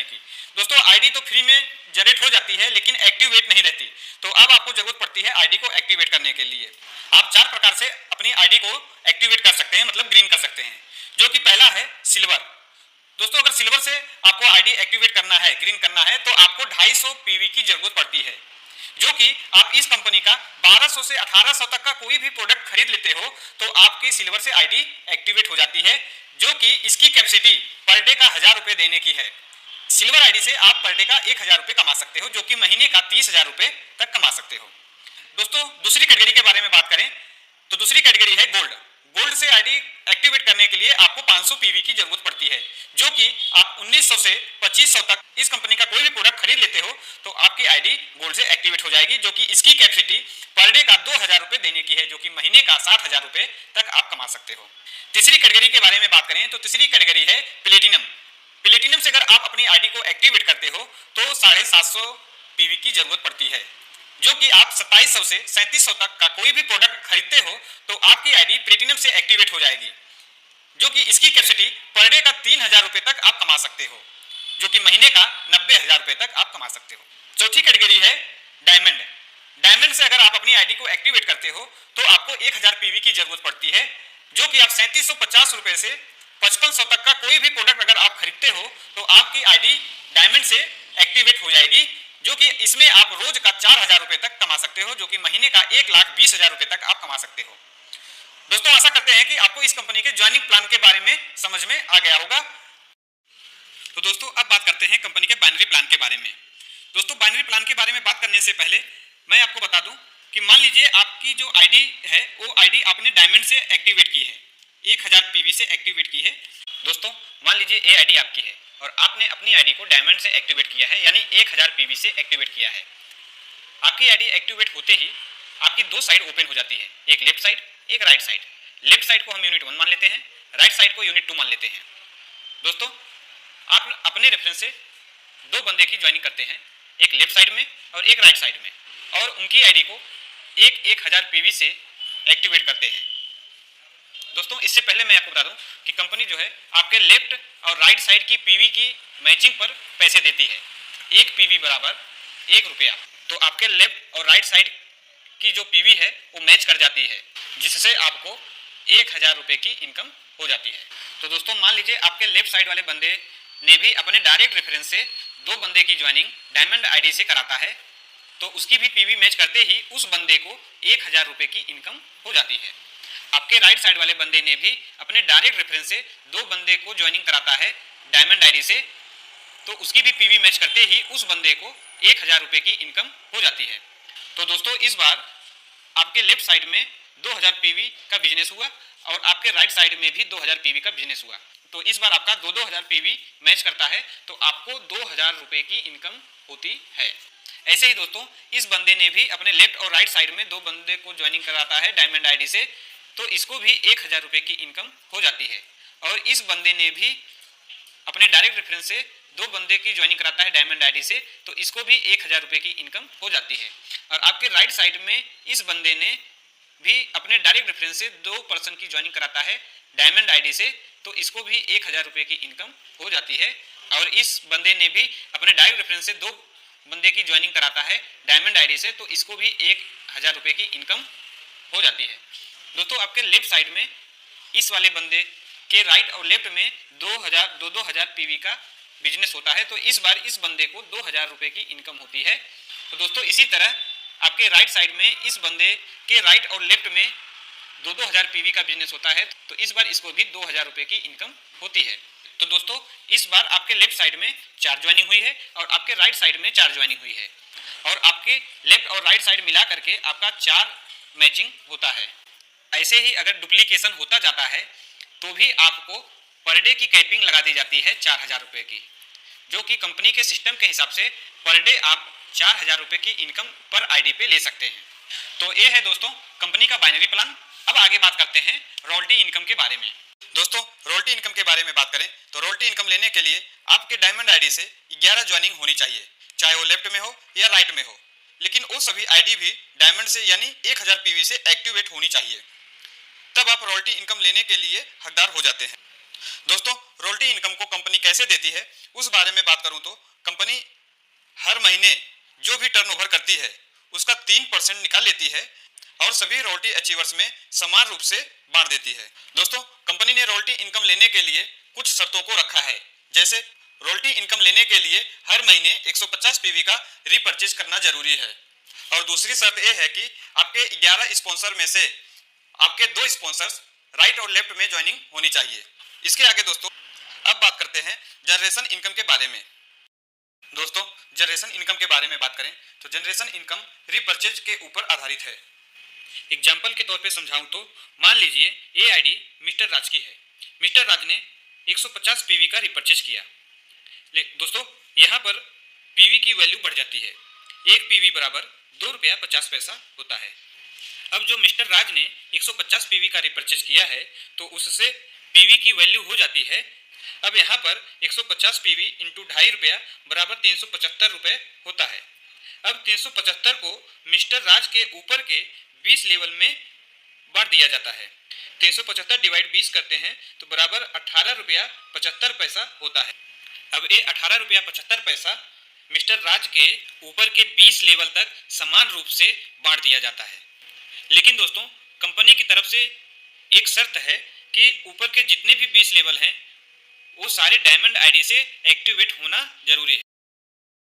की। दोस्तों आईडी तो फ्री में जनरेट हो जाती है लेकिन एक्टिवेट नहीं रहती, तो अब आपको जरूरत पड़ती है आईडी को एक्टिवेट करने के लिए। आप 4 प्रकार से अपनी आईडी को एक्टिवेट कर सकते हैं, मतलब ग्रीन कर सकते हैं, जो कि पहला है सिल्वर। दोस्तों अगर सिल्वर से आपको आईडी एक्टिवेट करना है, ग्रीन करना है, तो आपको 250 पीवी की जरूरत पड़ती है, जो कि आप इस कंपनी का 1200 से 1800 तक का कोई भी प्रोडक्ट खरीद लेते हो तो आपकी सिल्वर से आईडी एक्टिवेट हो जाती है, जो कि इसकी कैपेसिटी पर डे का 1000 रुपये देने की है। सिल्वर आईडी से आप पर डे का 1000 रुपये कमा सकते हो, जो कि महीने का 30,000 रुपये तक कमा सकते हो। दोस्तों दूसरी कैटेगरी के बारे में बात करें तो दूसरी कैटेगरी है गोल्ड। गोल्ड से आईडी एक्टिवेट करने के लिए आपको 500 पीवी की जरूरत पड़ती है, जो कि आप 1900 से 2500 तक इस कंपनी का कोई भी प्रोडक्ट खरीद लेते हो तो आपकी आईडी गोल्ड से एक्टिवेट हो जाएगी, जो कि इसकी कैपेसिटी पर डे का 2000 रुपये देने की है, जो कि महीने का 60,000 रुपये तक आप कमा सकते हो। तीसरी कैटेगरी के बारे में बात करें तो तीसरी कैटेगरी है प्लेटिनम। प्लेटिनम से अगर आप अपनी आईडी को एक्टिवेट करते हो तो 750 पीवी की जरूरत पड़ती है, जो कि आप 2700 से 3700 तक का कोई भी प्रोडक्ट खरीदते हो तो आपकी आईडी प्लेटिनम से एक्टिवेट हो जाएगी, जो कि इसकी कैपेसिटी पर डे का 3000 रुपये तक आप कमा सकते हो, जो कि महीने का 90,000 रुपये तक आप कमा सकते हो। चौथी कैटेगरी है डायमंड। डायमंड से अगर आप अपनी आईडी को एक्टिवेट करते हो तो आपको 1000 पीवी की जरूरत पड़ती है, जो कि आप 3750 रुपये से 5500 तक का कोई भी प्रोडक्ट अगर आप खरीदते हो तो आपकी आईडी डायमंड से एक्टिवेट हो जाएगी, जो कि इसमें आप रोज का 4000 रुपये तक कमा सकते हो, जो कि महीने का 1,20,000 रुपये तक आप कमा सकते हो। दोस्तों आशा करते हैं कि आपको इस कंपनी के ज्वाइनिंग प्लान के बारे में समझ में आ गया होगा। तो दोस्तों अब बात करते हैं कंपनी के बाइनरी प्लान के बारे में। दोस्तों बाइनरी प्लान के बारे में बात करने से पहले मैं आपको बता दूं कि मान लीजिए आपकी जो आईडी है वो आईडी आपने डायमंड से एक्टिवेट की है, 1000 पीवी से एक्टिवेट की है। दोस्तों मान लीजिए ये आईडी आपकी है और आपने अपनी आईडी को डायमंड से एक्टिवेट किया है, यानी 1000 पीवी से एक्टिवेट किया है। आपकी आईडी एक्टिवेट होते ही आपकी दो साइड ओपन हो जाती है, एक लेफ्ट साइड एक राइट साइड। लेफ्ट साइड को हम यूनिट 1 मान लेते हैं, राइट साइड को यूनिट 2 मान लेते हैं। दोस्तों आप अपने रेफरेंस से दो बंदे की ज्वाइनिंग करते हैं, एक लेफ्ट साइड में और एक राइट साइड में, और उनकी आईडी को 1000 पीवी से एक्टिवेट करते हैं। दोस्तों इससे पहले मैं आपको बता दूं कि कंपनी जो है आपके लेफ्ट और राइट साइड की पीवी की मैचिंग पर पैसे देती है, 1 पीवी बराबर 1 रुपया। तो आपके लेफ्ट और राइट साइड की जो पीवी है वो मैच कर जाती है, जिससे आपको 1000 रुपये की इनकम हो जाती है। तो दोस्तों मान लीजिए आपके लेफ्ट साइड वाले बंदे ने भी अपने डायरेक्ट रेफरेंस से दो बंदे की ज्वाइनिंग डायमंड आईडी से कराता है, तो उसकी भी पीवी मैच करते ही उस बंदे को 1000 रुपये की इनकम हो जाती है। आपके राइट साइड वाले बंदे ने भी अपने डायरेक्ट रेफरेंस से दो बंदे को ज्वाइनिंग कराता है डायमंड आईडी से, तो उसकी भी पीवी मैच करते ही उस बंदे को 1000 रुपये की इनकम हो जाती है। तो दोस्तों इस बार आपके लेफ्ट साइड में 2000 पीवी का बिजनेस हुआ और आपके राइट साइड में भी 2000 पीवी का बिजनेस हुआ, तो इस बार आपका 2000 पीवी मैच करता है तो आपको 2000 रुपये की इनकम होती है। ऐसे ही दोस्तों इस बंदे ने भी अपने लेफ्ट और राइट साइड में दो बंदे को ज्वाइनिंग कराता है डायमंड आईडी से, तो इसको भी 1000 रुपये की इनकम हो जाती है। और इस बंदे ने भी अपने डायरेक्ट रेफरेंस से दो बंदे की ज्वाइनिंग कराता है डायमंड आईडी से, तो इसको भी 1000 रुपये की इनकम हो जाती है। और आपके राइट साइड में इस बंदे ने भी अपने डायरेक्ट रेफरेंस से दो पर्सन की ज्वाइनिंग कराता है डायमंड आईडी से, तो इसको भी 1000 रुपये की इनकम हो जाती है। और इस बंदे ने भी अपने डायरेक्ट रेफरेंस से दो बंदे की ज्वाइनिंग कराता है डायमंड आईडी से, तो इसको भी 1000 रुपये की इनकम हो जाती है। दोस्तों आपके लेफ्ट साइड में इस वाले बंदे के राइट और लेफ्ट में 2000 पीवी का बिजनेस होता है, तो इस बार इस बंदे को 2000 रुपये की इनकम होती है। तो दोस्तों इसी तरह आपके राइट साइड में इस बंदे के राइट और लेफ्ट में 2000 पीवी का बिजनेस होता है, तो इस बार इसको भी 2000 रुपये की इनकम होती है। तो दोस्तों इस बार आपके लेफ्ट साइड में 4 ज्वाइनिंग हुई है और आपके राइट साइड में 4 ज्वाइनिंग हुई है, और आपके लेफ्ट और राइट साइड मिला करके आपका 4 मैचिंग होता है। ऐसे ही अगर डुप्लीकेशन होता जाता है तो भी आपको पर डे की कैपिंग लगा दी जाती है 4000 रुपये की, जो कि कंपनी के सिस्टम के हिसाब से पर डे आप 4000 रुपये की इनकम पर आईडी पे ले सकते हैं। तो ये है दोस्तों कंपनी का बाइनरी प्लान। अब आगे बात करते हैं रॉयल्टी इनकम के बारे में। दोस्तों रॉयल्टी इनकम के बारे में बात करें तो रॉयल्टी इनकम लेने के लिए आपके डायमंड आईडी से 11 ज्वाइनिंग होनी चाहिए, चाहे वो लेफ्ट में हो या राइट में हो, लेकिन वो सभी आईडी भी डायमंड से यानी 1000 पीवी से एक्टिवेट होनी चाहिए, तब आप रॉयल्टी इनकम लेने के लिए हकदार हो जाते हैं। दोस्तों, रॉयल्टी इनकम को कंपनी कैसे देती है उस बारे में बात करूं तो कंपनी हर महीने जो भी टर्नओवर करती है उसका 3% निकाल लेती है और सभी रॉयल्टी अचीवर्स में समान रूप से बांट देती है। दोस्तों, कंपनी ने रॉयल्टी इनकम लेने के लिए कुछ शर्तों को रखा है, जैसे रॉयल्टी इनकम लेने के लिए हर महीने 150 पीवी का रीपर्चेज करना जरूरी है और दूसरी शर्त यह है कि आपके 11 स्पॉन्सर में से आपके 2 स्पॉन्सर्स राइट और लेफ्ट में ज्वाइनिंग होनी चाहिए। इसके आगे दोस्तों अब बात करते हैं जनरेशन इनकम के बारे में। दोस्तों, जनरेशन इनकम के बारे में बात करें तो जनरेशन इनकम रीपर्चेज के ऊपर आधारित है। एग्जाम्पल के तौर पे समझाऊं तो मान लीजिए ये आईडी मिस्टर राज की है। मिस्टर राज ने 150 पीवी का रिपर्चेज किया। दोस्तों, यहाँ पर पीवी की वैल्यू बढ़ जाती है। एक पीवी बराबर 2 रुपया 50 पैसा होता है। अब जो मिस्टर राज ने 150 पीवी का रिपर्चेज किया है तो उससे पीवी की वैल्यू हो जाती है। अब यहाँ पर 150 पीवी इंटू 2.5 रुपया बराबर 375 रुपये होता है। अब 375 को मिस्टर राज के ऊपर के 20 लेवल में बांट दिया जाता है। 375 डिवाइड 20 करते हैं तो बराबर 18 रुपया 75 पैसा होता है। अब ये 18 रुपया 75 पैसा मिस्टर राज के ऊपर के 20 लेवल तक समान रूप से बांट दिया जाता है। लेकिन दोस्तों, कंपनी की तरफ से एक शर्त है कि ऊपर के जितने भी 20 लेवल हैं वो सारे डायमंड आईडी से एक्टिवेट होना जरूरी